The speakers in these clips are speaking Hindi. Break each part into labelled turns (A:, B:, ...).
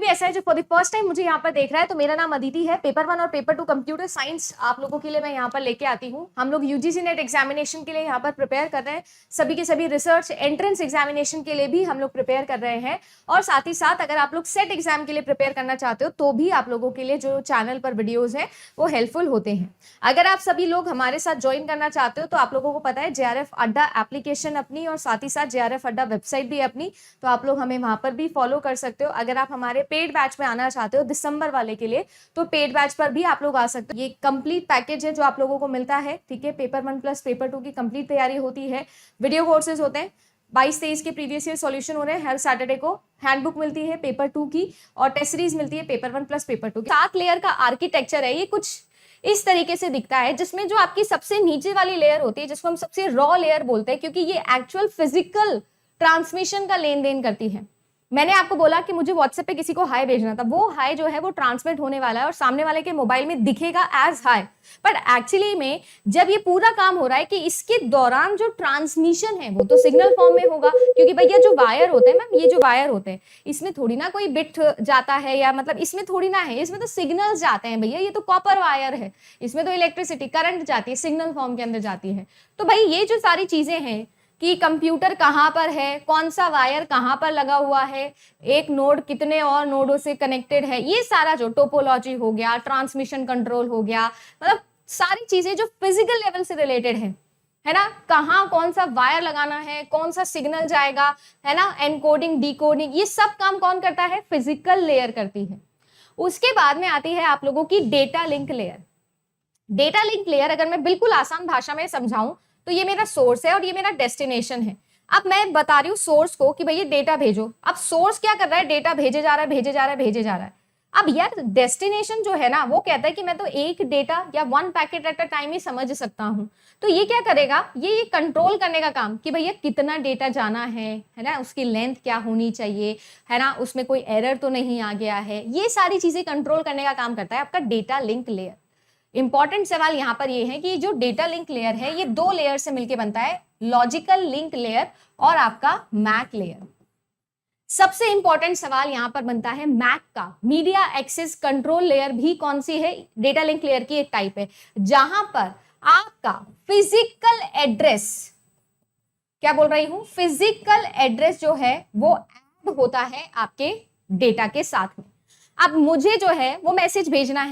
A: भी ऐसा है जो फॉर द फर्स्ट टाइम मुझे यहाँ पर देख रहा है, तो मेरा नाम अदिति है। पेपर 1 और पेपर 2 कंप्यूटर साइंस आप लोगों के लिए मैं यहाँ पर लेके आती हूँ। हम लोग यूजीसी नेट एग्जामिनेशन के लिए यहाँ पर प्रिपेयर कर रहे हैं, सभी के सभी रिसर्च एंट्रेंस एग्जामिनेशन के लिए भी हम लोग प्रिपेयर कर रहे हैं, और साथ ही साथ अगर आप लोग सेट एग्जाम के लिए प्रिपेयर करना चाहते हो तो भी आप लोगों के लिए जो चैनल पर वीडियोज है वो हेल्पफुल होते हैं। अगर आप सभी लोग हमारे साथ ज्वाइन करना चाहते हो तो आप लोगों को पता है जेआरएफ अड्डा एप्लीकेशन अपनी और साथ ही साथ जेआरएफ अड्डा वेबसाइट भी अपनी, तो आप लोग हमें वहां पर भी फॉलो कर सकते हो। अगर आप हमारे पेड बैच में आना चाहते हो दिसंबर वाले के लिए तो पेड बैच पर भी आप लोग आ सकते हो। ये कंप्लीट पैकेज है जो आप लोगों को मिलता है, ठीक है। पेपर 1 प्लस पेपर 2 की कंप्लीट तैयारी होती है, वीडियो कोर्सेज होते हैं, 22-23 के प्रीवियस ईयर सॉल्यूशन हो रहे हैं, हर सैटरडे को हैंडबुक मिलती है पेपर 2 की और टेस्ट सीरीज मिलती है पेपर 1 प्लस पेपर 2 की। 7 लेयर का आर्किटेक्चर है, ये कुछ इस तरीके से दिखता है, जिसमें जो आपकी सबसे नीचे वाली लेयर होती है जिसको हम सबसे रॉ लेयर बोलते हैं, क्योंकि ये एक्चुअल फिजिकल ट्रांसमिशन का लेन देन करती है। मैंने आपको बोला कि मुझे व्हाट्सएप पे किसी को हाई भेजना था, वो हाई जो है वो ट्रांसमिट होने वाला है और सामने वाले के मोबाइल में दिखेगा एज हाई, बट एक्चुअली में जब ये पूरा काम हो रहा है कि इसके दौरान जो ट्रांसमिशन है वो तो सिग्नल फॉर्म में होगा, क्योंकि भैया जो वायर होते हैं मैम, ये जो वायर होते हैं इसमें थोड़ी ना कोई बिट जाता है, या मतलब इसमें थोड़ी ना है, इसमें तो सिग्नल्स जाते हैं भैया, ये तो कॉपर वायर है, इसमें तो इलेक्ट्रिसिटी करंट जाती है, सिग्नल फॉर्म के अंदर जाती है। तो भाई ये जो सारी चीजें हैं कि कंप्यूटर कहाँ पर है, कौन सा वायर कहाँ पर लगा हुआ है, एक नोड कितने और नोडों से कनेक्टेड है, ये सारा जो टोपोलॉजी हो गया, ट्रांसमिशन कंट्रोल हो गया, मतलब सारी चीजें जो फिजिकल लेवल से रिलेटेड है ना, कहाँ कौन सा वायर लगाना है, कौन सा सिग्नल जाएगा, है ना, एनकोडिंग डिकोडिंग, ये सब काम कौन करता है, फिजिकल लेयर करती है। उसके बाद में आती है आप लोगों की data link layer. Data link layer अगर मैं बिल्कुल आसान भाषा में समझाऊं तो ये मेरा सोर्स है और ये मेरा डेस्टिनेशन है। अब मैं बता रही हूँ सोर्स को कि भैया डेटा भेजो, अब सोर्स क्या कर रहा है, डेटा भेजे जा रहा है भेजे जा रहा है भेजे जा रहा है। अब यार डेस्टिनेशन जो है ना वो कहता है कि मैं तो एक डेटा या 1 पैकेट एट अ टाइम ही समझ सकता हूँ, तो ये क्या करेगा, ये कंट्रोल करने का काम कि भैया कितना डेटा जाना है ना, उसकी लेंथ क्या होनी चाहिए, है ना, उसमें कोई एरर तो नहीं आ गया है, ये सारी चीजें कंट्रोल करने का काम करता है आपका डेटा लिंक लेयर। इंपॉर्टेंट सवाल यहाँ पर ये है कि जो डेटा लिंक लेयर है ये 2 लेयर से मिलकर बनता है, लॉजिकल लिंक लेयर और आपका मैक लेयर। सबसे इंपॉर्टेंट सवाल यहाँ पर बनता है मैक का, मीडिया एक्सेस कंट्रोल लेयर भी कौन सी है, डेटा लिंक लेयर की एक टाइप है, जहां पर आपका फिजिकल एड्रेस, क्या बोल रही हूं, फिजिकल एड्रेस जो है वो ऐड होता है आपके डेटा के साथ में। अब मुझे जो है वो मैसेज भेजना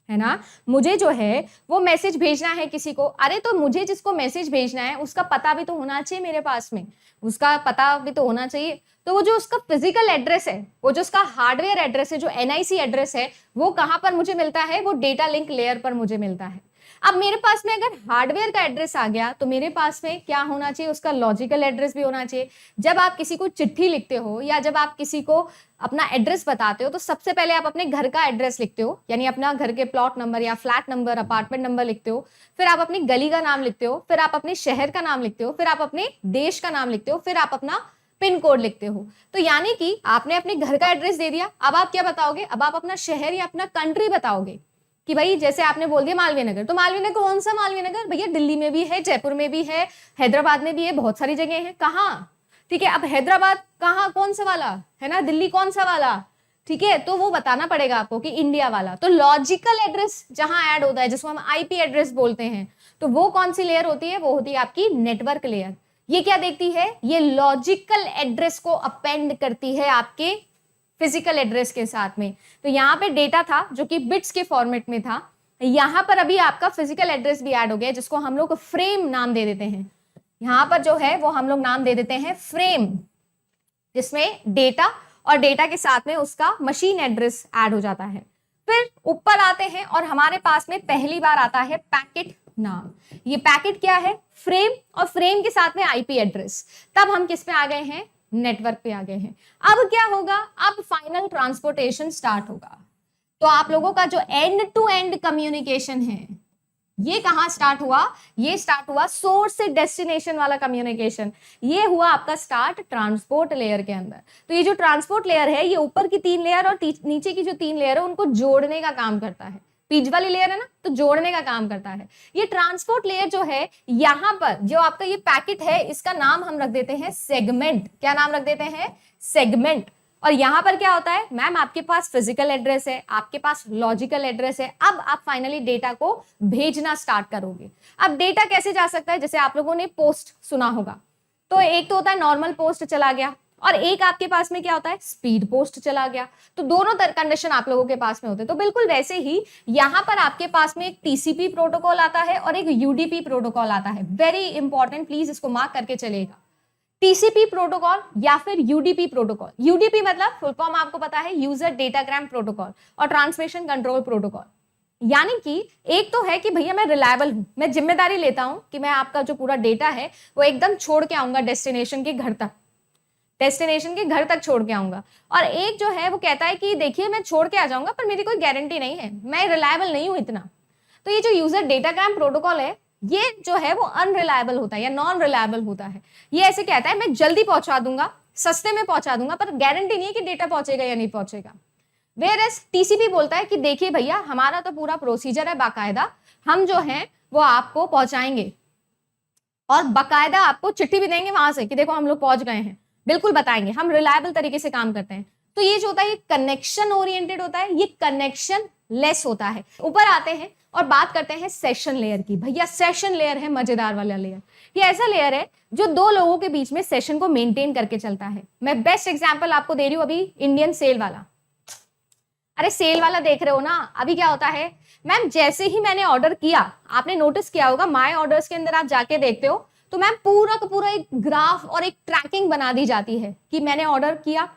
A: है ना, मुझे जो है वो मैसेज भेजना है किसी को, अरे तो मुझे जिसको मैसेज भेजना है उसका पता भी तो होना चाहिए मेरे पास में, उसका पता भी तो होना चाहिए। तो वो जो उसका फिजिकल एड्रेस है, वो जो उसका हार्डवेयर एड्रेस है, जो एनआईसी एड्रेस है, वो कहां पर मुझे मिलता है, वो डेटा लिंक लेयर पर मुझे मिलता है। अब मेरे पास में अगर हार्डवेयर का एड्रेस आ गया तो मेरे पास में क्या होना चाहिए, उसका लॉजिकल एड्रेस भी होना चाहिए। जब आप किसी को चिट्ठी लिखते हो या जब आप किसी को अपना एड्रेस बताते हो तो सबसे पहले आप अपने घर का एड्रेस लिखते हो, यानी अपना घर के प्लॉट नंबर या फ्लैट नंबर, अपार्टमेंट नंबर लिखते हो, फिर आप अपनी गली का नाम लिखते हो, फिर आप अपने शहर का नाम लिखते हो, फिर आप अपने देश का नाम लिखते हो, फिर आप अपना पिन कोड लिखते हो। तो यानी कि आपने अपने घर का एड्रेस दे दिया, अब आप क्या बताओगे, अब आप अपना शहर या अपना कंट्री बताओगे कि भाई जैसे आपने बोल दिया मालवीय नगर, तो मालवीय नगर कौन सा मालवीय नगर, भैया दिल्ली में भी है, जयपुर में भी है, हैदराबाद में भी है, बहुत सारी जगह है, कहाँ, ठीक है। अब हैदराबाद कहाँ, कौन सा वाला है ना, दिल्ली कौन सा वाला, ठीक है, तो वो बताना पड़ेगा आपको कि इंडिया वाला। तो लॉजिकल एड्रेस जहां ऐड होता है जिसको हम आईपी एड्रेस बोलते हैं, तो वो कौन सी लेयर होती है, वो होती है आपकी नेटवर्क लेयर। ये क्या देखती है, ये लॉजिकल एड्रेस को अपेंड करती है आपके फिजिकल एड्रेस के साथ में। तो यहाँ पे डेटा था जो कि बिट्स के फॉर्मेट में था, यहाँ पर अभी आपका फिजिकल एड्रेस भी ऐड हो गया जिसको हम लोग फ्रेम नाम दे देते हैं। यहाँ पर जो है वो हम लोग नाम दे देते हैं फ्रेम, जिसमें डेटा और डेटा के साथ में उसका मशीन एड्रेस ऐड हो जाता है। फिर ऊपर आते हैं और हमारे पास में पहली बार आता है पैकेट नाम। ये पैकेट क्या है, फ्रेम, और फ्रेम के साथ में आईपी एड्रेस। तब हम किस पे आ गए हैं, नेटवर्क पे आ गए हैं। अब क्या होगा, अब फाइनल ट्रांसपोर्टेशन स्टार्ट होगा। तो आप लोगों का जो एंड टू एंड कम्युनिकेशन है ये कहां स्टार्ट हुआ, ये स्टार्ट हुआ सोर्स से डेस्टिनेशन वाला कम्युनिकेशन, ये हुआ आपका स्टार्ट ट्रांसपोर्ट लेयर के अंदर। तो ये जो ट्रांसपोर्ट लेयर है ये ऊपर की 3 लेयर और नीचे की जो 3 लेयर है उनको जोड़ने का काम करता है। पीच वाली लेयर है ना, तो जोड़ने का काम करता है। ये ट्रांसपोर्ट लेयर जो है, यहाँ पर जो आपका ये पैकेट है इसका नाम हम रख देते हैं सेगमेंट। क्या नाम रख देते हैं, सेगमेंट। और यहाँ पर क्या होता है, मैम आपके पास फिजिकल एड्रेस है, आपके पास लॉजिकल एड्रेस है, अब आप फाइनली डेटा को भेजना स्टार्ट करोगे। अब डेटा कैसे जा सकता है, जैसे आप लोगों ने पोस्ट सुना होगा, तो एक तो होता है नॉर्मल पोस्ट चला गया, और एक आपके पास में क्या होता है, स्पीड पोस्ट चला गया। तो दोनों कंडीशन आप लोगों के पास में होते हैं। तो बिल्कुल वैसे ही यहाँ पर आपके पास में एक टीसीपी प्रोटोकॉल आता है और एक यूडीपी प्रोटोकॉल आता है। वेरी इंपॉर्टेंट, प्लीज इसको मार्क करके चलेगा। टीसीपी प्रोटोकॉल या फिर यूडीपी प्रोटोकॉल। यूडीपी मतलब फुल फॉर्म आपको पता है, यूजर डेटाग्राम प्रोटोकॉल, और ट्रांसमिशन कंट्रोल प्रोटोकॉल। यानी कि एक तो है कि भैया मैं रिलायबल हूं, मैं जिम्मेदारी लेता हूं कि मैं आपका जो पूरा डेटा है वो एकदम छोड़ के आऊंगा डेस्टिनेशन के घर तक, डेस्टिनेशन के घर तक छोड़ के आऊंगा। और एक जो है वो कहता है कि देखिए मैं छोड़ के आ जाऊंगा पर मेरी कोई गारंटी नहीं है, मैं रिलायबल नहीं हूं इतना। तो ये जो यूजर डेटाग्राम प्रोटोकॉल है ये जो है वो अनरिलायबल होता है या नॉन रिलायबल होता है। ये ऐसे कहता है मैं जल्दी पहुंचा दूंगा, सस्ते में पहुंचा दूंगा, पर गारंटी नहीं है कि डेटा पहुंचेगा या नहीं पहुंचेगा। वेयरएज टीसीपी बोलता है कि देखिए भैया हमारा तो पूरा प्रोसीजर है बाकायदा, हम जो है वो आपको पहुंचाएंगे और बाकायदा आपको चिट्ठी भी देंगे वहां से कि देखो हम लोग पहुंच गए हैं, बिल्कुल बताएंगे, हम रिलायबल तरीके से काम करते हैं। तो ये जो होता है ये कनेक्शन ओरिएंटेड होता है, ये कनेक्शन लेस होता है। ऊपर आते हैं और बात करते हैं सेशन लेयर की। भैया सेशन लेयर है मजेदार वाला लेयर। ये ऐसा लेयर है जो दो लोगों के बीच में सेशन को मेंटेन करके चलता है। मैं बेस्ट एग्जांपल आपको दे रही हूं अभी, इंडियन सेल वाला। अरे सेल वाला देख रहे हो ना, अभी क्या होता है मैम, जैसे ही मैंने ऑर्डर किया, आपने नोटिस किया होगा माय ऑर्डर्स के अंदर आप जाके देखते हो तो मैम पूरा का पूरा एक ग्राफ और एक ट्रैकिंग बना दी जाती है कि मैंने ऑर्डर किया,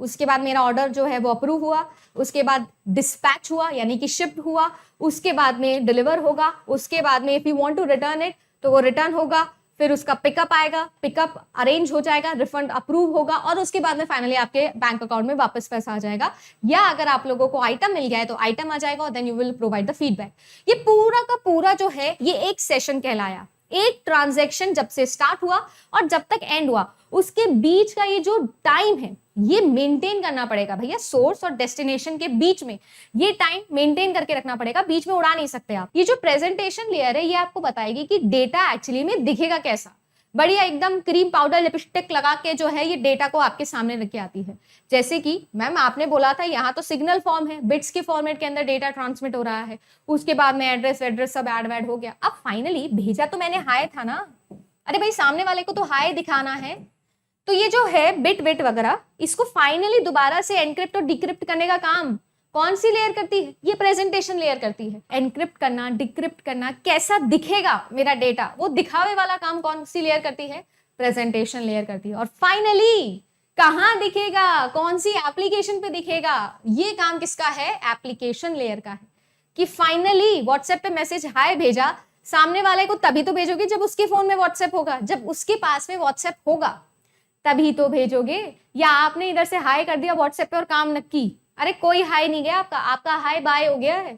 A: उसके बाद मेरा ऑर्डर जो है वो अप्रूव हुआ, उसके बाद डिस्पैच हुआ यानी कि शिफ्ट हुआ, उसके बाद में डिलीवर होगा, उसके बाद में if you want to return it तो वो रिटर्न होगा, फिर उसका पिकअप आएगा, पिकअप अरेंज हो जाएगा, रिफंड अप्रूव होगा, और उसके बाद में फाइनली आपके बैंक अकाउंट में वापस पैसा आ जाएगा। या अगर आप लोगों को आइटम मिल गया है तो आइटम आ जाएगा और then you will provide the feedback. ये पूरा का पूरा जो है ये एक सेशन कहलाया। एक ट्रांजैक्शन जब से स्टार्ट हुआ और जब तक एंड हुआ उसके बीच का ये जो टाइम है ये मेंटेन करना पड़ेगा भैया। सोर्स और डेस्टिनेशन के बीच में ये टाइम मेंटेन करके रखना पड़ेगा, बीच में उड़ा नहीं सकते आप। ये जो प्रेजेंटेशन लेयर है ये आपको बताएगी कि डेटा एक्चुअली में दिखेगा कैसा। बढ़िया एकदम क्रीम पाउडर लिपस्टिक लगा के जो है ये डेटा को आपके सामने रख के आती है। जैसे कि मैम आपने बोला था यहाँ तो सिग्नल फॉर्म है, बिट्स के फॉर्मेट के अंदर डेटा ट्रांसमिट हो रहा है, उसके बाद में एड्रेस वेड्रेस सब ऐड वैड हो गया। अब फाइनली भेजा तो मैंने हाय था ना, अरे भाई सामने वाले को तो हाय दिखाना है। तो ये जो है बिट वगैरह इसको फाइनली दोबारा से एनक्रिप्ट और डिक्रिप्ट करने का काम कौन सी लेयर करती है, ये प्रेजेंटेशन लेयर करती है। एनक्रिप्ट करना, डिक्रिप्ट करना, कैसा दिखेगा मेरा डेटा, वो दिखावे वाला काम कौन सी लेयर करती है, प्रेजेंटेशन लेयर करती है। और फाइनली कहां दिखेगा, कौन सी एप्लीकेशन पे दिखेगा, ये काम किसका है, एप्लीकेशन लेयर का है। कि फाइनली व्हाट्सएप पे मैसेज हाय भेजा, सामने वाले को तभी तो भेजोगे जब उसके फोन में व्हाट्सएप होगा, जब उसके पास में व्हाट्सएप होगा तभी तो भेजोगे। या आपने इधर से हाय कर दिया व्हाट्सएप पे और काम नक्की, अरे कोई हाई नहीं गया आपका, आपका हाई बाय हो गया है।